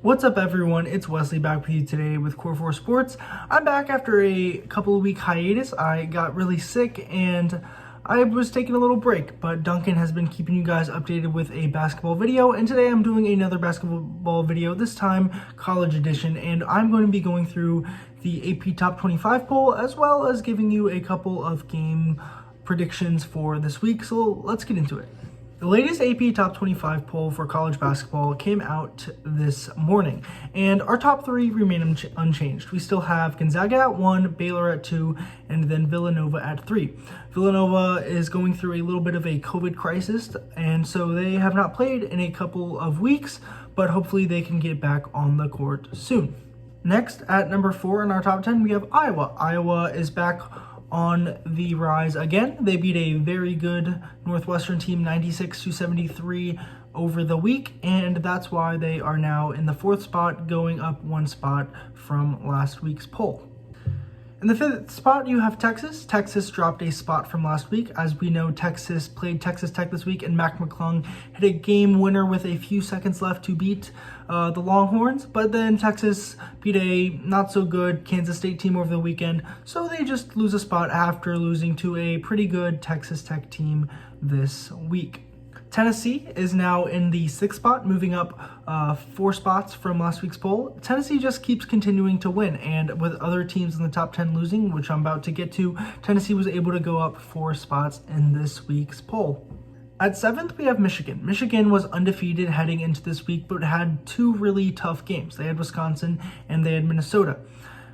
What's up, everyone? It's Wesley back with you today with Core 4 Sports. I'm back after a couple of week hiatus. I got really sick and I was taking a little break, but Duncan has been keeping you guys updated with a basketball video, and today I'm doing another basketball video, this time college edition, and I'm going to be going through the AP Top 25 poll as well as giving you a couple of game predictions for this week, so let's get into it. The latest AP Top 25 poll for college basketball came out this morning, and our top three remain unchanged. We still have Gonzaga at 1, Baylor at 2, and then Villanova at 3. Villanova is going through a little bit of a COVID crisis, and so they have not played in a couple of weeks, but hopefully they can get back on the court soon. Next, at number 4 in our top 10, we have Iowa. Iowa is back on the rise again. They beat a very good Northwestern team 96-73 over the week, and that's why they are now in the 4th spot, going up 1 spot from last week's poll. In the 5th spot, you have Texas. Texas dropped a spot from last week. As we know, Texas played Texas Tech this week, and Mac McClung hit a game winner with a few seconds left to beat the Longhorns. But then Texas beat a not-so-good Kansas State team over the weekend, so they just lose a spot after losing to a pretty good Texas Tech team this week. Tennessee is now in the 6th spot, moving up 4 spots from last week's poll. Tennessee just keeps continuing to win, and with other teams in the top 10 losing, which I'm about to get to, Tennessee was able to go up 4 spots in this week's poll. At 7th, we have Michigan. Michigan was undefeated heading into this week, but had 2 really tough games. They had Wisconsin and they had Minnesota.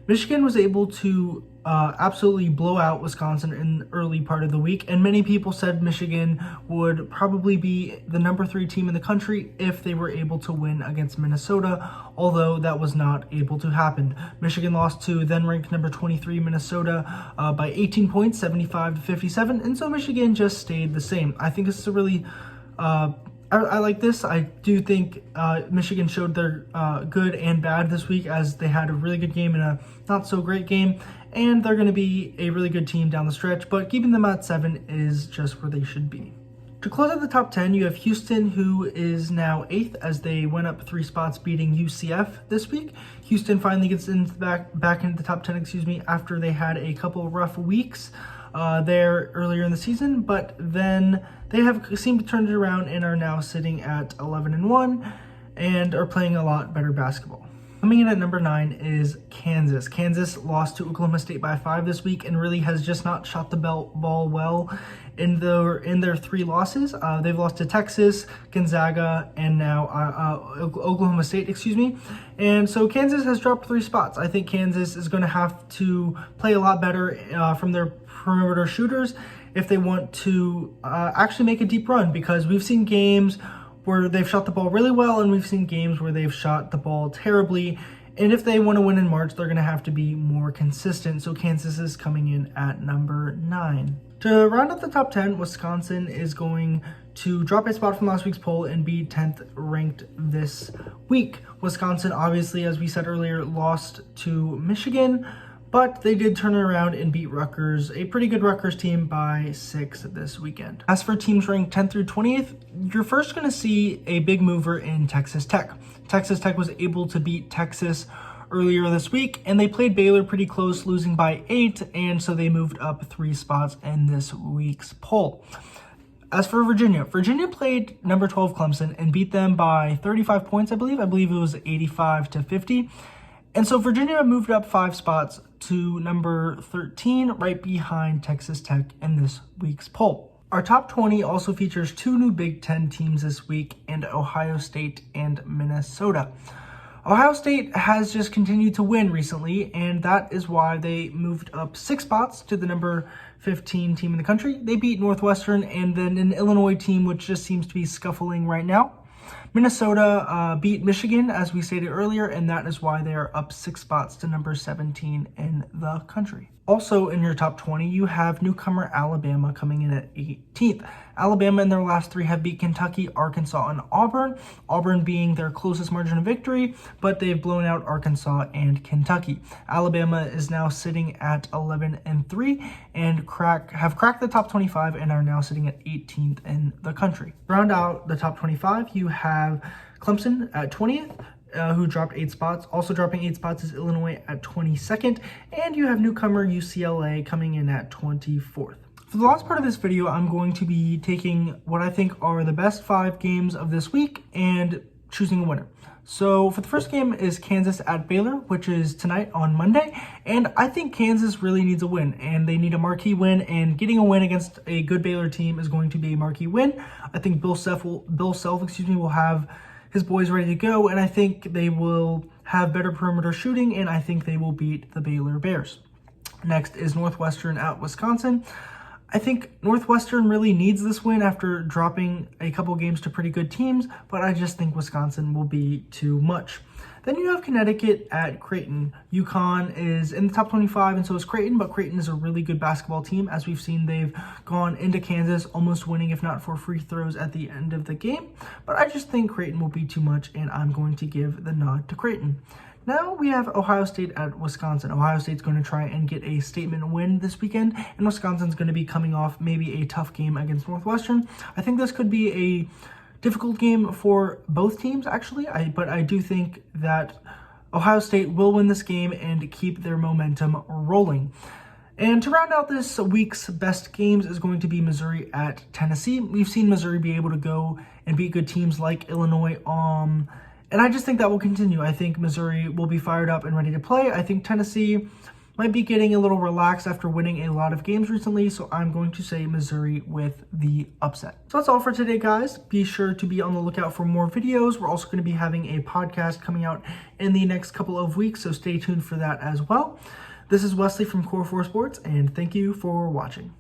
Michigan was able to absolutely blow out Wisconsin in the early part of the week, and many people said Michigan would probably be the number 3 team in the country if they were able to win against Minnesota, although that was not able to happen. Michigan lost to then-ranked number 23 Minnesota by 18 points, 75-57, and so Michigan just stayed the same. I think this is a really I like this. I do think Michigan showed their good and bad this week, as they had a really good game and a not-so-great game, and they're going to be a really good team down the stretch, but keeping them at 7 is just where they should be. To close out the top 10, you have Houston, who is now 8th as they went up 3 spots, beating UCF this week. Houston finally gets into back into the top 10, after they had a couple rough weeks there earlier in the season, but then they have seemed to turn it around and are now sitting at 11-1 and are playing a lot better basketball. Coming in at number 9 is Kansas. Kansas lost to Oklahoma State by 5 this week and really has just not shot the ball well in their 3 losses. They've lost to Texas, Gonzaga, and now Oklahoma State, And so Kansas has dropped 3 spots. I think Kansas is going to have to play a lot better from their perimeter shooters if they want to actually make a deep run, because we've seen games where they've shot the ball really well, and we've seen games where they've shot the ball terribly. And if they want to win in March, they're going to have to be more consistent. So Kansas is coming in at number 9. To round out the top 10, Wisconsin is going to drop a spot from last week's poll and be 10th ranked this week. Wisconsin, obviously, as we said earlier, lost to Michigan, but they did turn it around and beat Rutgers, a pretty good Rutgers team, by 6 this weekend. As for teams ranked 10th through 20th, you're first going to see a big mover in Texas Tech. Texas Tech was able to beat Texas earlier this week, and they played Baylor pretty close, losing by 8, and so they moved up 3 spots in this week's poll. As for Virginia played number 12 Clemson and beat them by 35 points, I believe it was 85-50. And so Virginia moved up 5 spots to number 13, right behind Texas Tech in this week's poll. Our top 20 also features 2 new Big Ten teams this week, and Ohio State and Minnesota. Ohio State has just continued to win recently, and that is why they moved up 6 spots to the number 15 team in the country. They beat Northwestern and then an Illinois team which just seems to be scuffling right now. Minnesota beat Michigan, as we stated earlier, and that is why they are up 6 spots to number 17 in the country. Also in your top 20, you have newcomer Alabama coming in at 18th. Alabama in their last 3 have beat Kentucky, Arkansas, and Auburn. Auburn being their closest margin of victory, but they've blown out Arkansas and Kentucky. Alabama is now sitting at 11-3 and have cracked the top 25 and are now sitting at 18th in the country. Round out the top 25, you have Clemson at 20th, who dropped 8 spots. Also dropping 8 spots is Illinois at 22nd, and you have newcomer UCLA coming in at 24th. For the last part of this video, I'm going to be taking what I think are the best 5 games of this week and choosing a winner. So for the first game is Kansas at Baylor, which is tonight on Monday, and I think Kansas really needs a win, and they need a marquee win, and getting a win against a good Baylor team is going to be a marquee win. I think Bill Self will have his boys ready to go, and I think they will have better perimeter shooting, and I think they will beat the Baylor Bears. Next is Northwestern at Wisconsin. I think Northwestern really needs this win after dropping a couple games to pretty good teams, but I just think Wisconsin will be too much. Then you have Connecticut at Creighton. UConn is in the top 25, and so is Creighton, but Creighton is a really good basketball team. As we've seen, they've gone into Kansas almost winning, if not for free throws at the end of the game. But I just think Creighton will be too much, and I'm going to give the nod to Creighton. Now we have Ohio State at Wisconsin. Ohio State's going to try and get a statement win this weekend, and Wisconsin's going to be coming off maybe a tough game against Northwestern. I think this could be a difficult game for both teams, actually, but I do think that Ohio State will win this game and keep their momentum rolling. And to round out this week's best games is going to be Missouri at Tennessee. We've seen Missouri be able to go and beat good teams like Illinois, and I just think that will continue. I think Missouri will be fired up and ready to play. I think Tennessee might be getting a little relaxed after winning a lot of games recently, so I'm going to say Missouri with the upset. So that's all for today, guys. Be sure to be on the lookout for more videos. We're also going to be having a podcast coming out in the next couple of weeks, so stay tuned for that as well. This is Wesley from Core4 Sports, and thank you for watching.